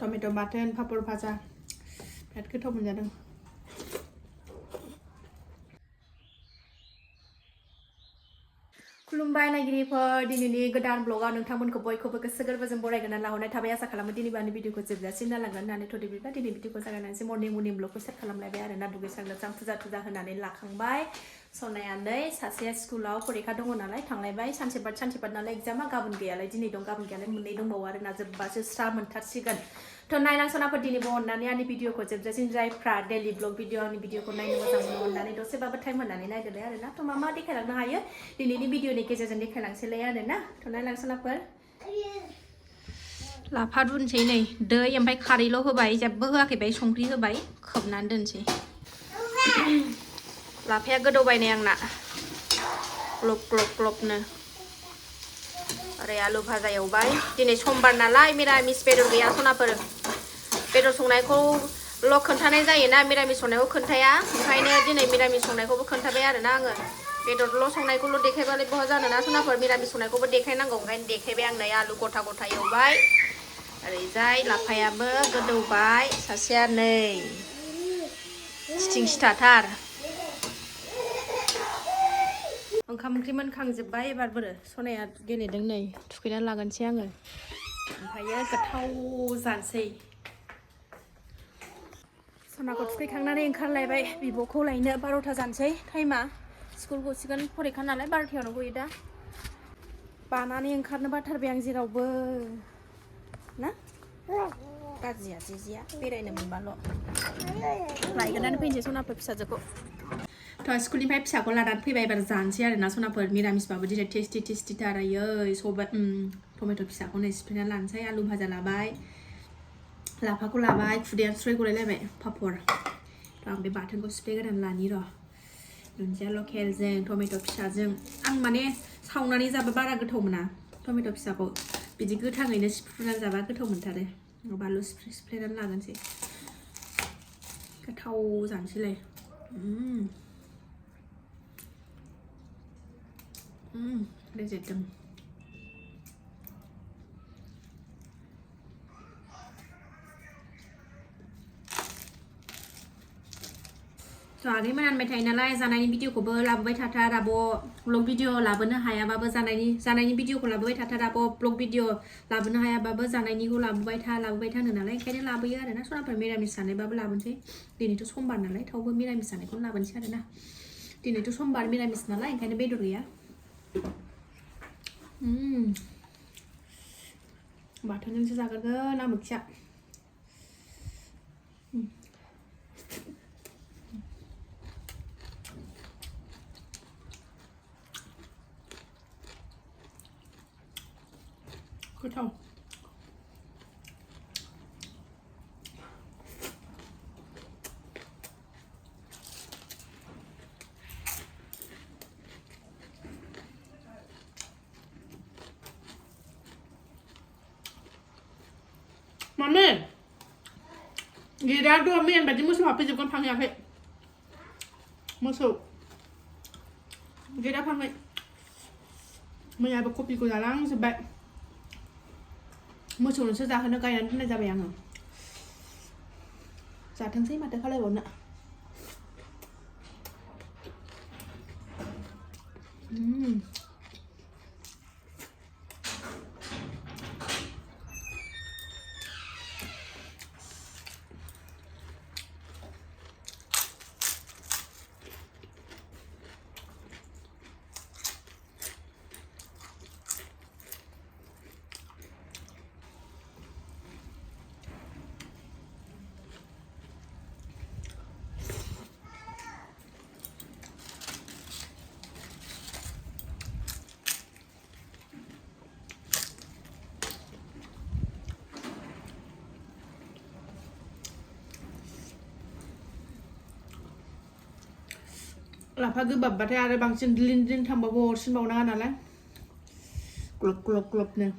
tomato' बाथोन पापर भाजा बिराद गोथाव मोनजादों खुलुमबाय नायगिरिफोर दिनैनि गोदान ब्लगाव नोंथांमोनखौ बयखौबो गोसो गोरबोजों बरायगोन लाहरनाय थाबाय आसा खालामो दिनैबानि भिडिअखौ जोबजासिम नायलांगोन होननानै थ'दिबिब्ला दिनै भिडिअखौ जागायनानैसो मर्निं ब्लगखौ सेट खालामलायबाय आरो ना दुगैस्रां लोबस्रां फुजा होनानै लाखांबाय सनाया नै सासेया स्कुलाव फरिखा दङ नालाय थांलायबाय सानसे बाद नालाय एग्जामा गाबोन गैयालाय दिनै दं गाबोन गैयालाय मोननै दंबावो आरो ना जोब्बासो स्रा मोनथारसिगोन थ' नायनां सनाफोर दिनैबो अननानै आंनि भिडिअखौ जोबजासिम जायफ्रा डेलि ब्लग भिडिअ आंनि भिडिअखौ नायनो मोजां मोनो अननानै दसेबाबो टाइम होनानै नायदोलाय आरो ना थ' मा देखायलांनो हायो दिनैनि भिडिअनि गेजेरजों देखायलांसैलाय आरो ना थ' नायनां सनाफोर लाफा रुनोसै नै दै ओमफ्राय खारैल' होबाय जेबो होआखै बाय संख्रि होबाय खोबनानै दोनसै लाफाया गोदौबाय नै आंना ग्लब ग्लब ग्लबनो ओरै आलु भाजा एवबाय दिनै समबार नालाय मिरामिस बेदर गैया सनाफोर बेदर संनायखौल' खोन्थानाय जायोना मिरामिस संनायखौ खोन्थाया ओंखायनो दिनै मिरामिस संनायखौबो खोन्थाबाय आरोना आङो बेदरल' संनायखौल' देखायबालाय बहा जानो ना सनाफोर मिरामिस संनायखौबो देखायनांगौ ओंखायनो देखायबाय आं नै आलु गथा गथा एवबाय ओरैजाय लाफायाबो गोदौबाय सासेया नै सिथिं सिथाथार ओंखाम ओंख्रि मोनखांजोब्बाय एबार बोरो सनाया गेलेदों नै थुखैनानै लागोनसै आङो ओमफ्रायो गोथाव जानोसै सनाखौ थुखैखांनानै ओंखारलायबाय बिब'खौ लायनो 12था जानोसै टाइमा स्कुल गसिगोन फरिखा नालाय 12थायावनो गयो दा बानानै ओंखारनो बाथारबाय आं जेरावबो ना गाज्रिया जिजिया बेरायनो मोनबाल' लायगोनानो फैनोसै सनाफोर फिसाजोखौ थ' स्कुलनिफ्राय फिसाखौ लानानै फैबाय एबार जानोसै आरो ना सनाफोर मिरामिसबाबो दिनै टेस्टि थार आयै सबाय टमेट' फिसाखौ नै सिफ्लेना लानोसै आलु भाजा लाबाय लाफाखौ लाबाय खुदैया स्राय गलायलायबाय पापर आं बे बाथोनखौ सिफ्लेग्रोनानै लानि र' दुन्दिया लकेलजों टमेट' फिसाजों आं माने सावनानै जाबा बारा गोथाव मोना टमेट' फिसाखौ बिदि गोथाङैनो सिफ्रुनानै जाबा गोथाव मोनथारो बानलु सिफ्लेनानै लागोनसै गोथाव जानोसैलाय रेजेक्टदों आगै मोनानबाय थायो नालाय जानायनि भिडिअखौबो लाबोबाय थाथार आब' ब्लग भिडिअ लाबोनो हायाबाबो जानायनि भिडिअखौ लाबोबाय थाथार आब' ब्लग भिडिअ लाबोनो हायाबाबो जानायनिखौ लाबोबाय थानो नालाय ओंखायनो लाबोयो आरो ना सनाफोर मिरामिस जानायबाबो लाबोनोसै दिनैथ' समबार नालाय थेवबो मिरामिस जानायखौनो लाबोनोसै आरो ना दिनैथ' समबार मिरामिस नालाय ओंखायनो बेदर गैया बाथोनजोंसो जागोन आमोखिया गोथाव माने गिरा दहाय मैयानि बायदि मोसौ हाबफैजोबगोन फांहैयाखै मोसौ गिरा फांहै मैयाबो कफिखौ जालांजोब्बाय मोसौनोसो जाहोनो गायनानै दोननाय जाबाय आङो जाथोंसै माथो खालायबावनो लाफा गोबाबबाथाय आरो बांसिन दिलिन थांबाबो अरसिनबावनाङा नालाय ग्लब ग्लब ग्लबनो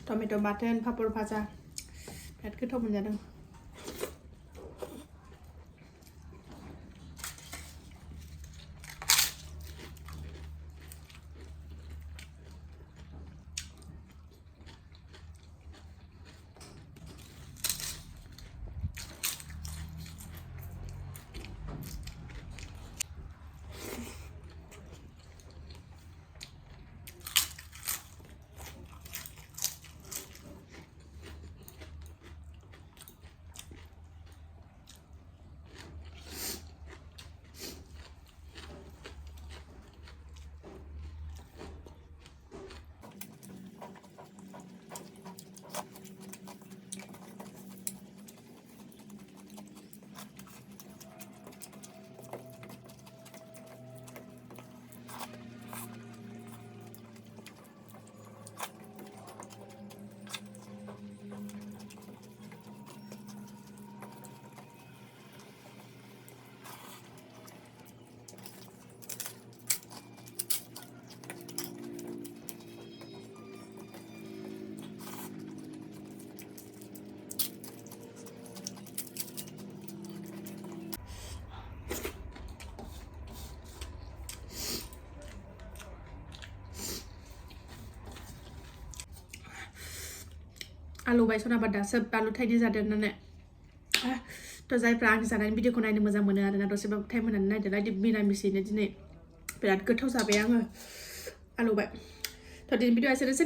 टमेट' बाथोन पापर भाजा बिराद गोथाव मोनजादों आलु बायसन आबाद दासो बानलु थाइनै जादों होननानै थ' जायफ्रा आंनि जानायनि भिडिअखौ नायनो मोजां मोनो आरोना दसेबाबो टाइम होनानै नायदोलाय मिरामिसैनो दिनै बिराद गोथाव जाबाय आङो आलु बाय थ' दिनै भिडिअआ एसेनोसै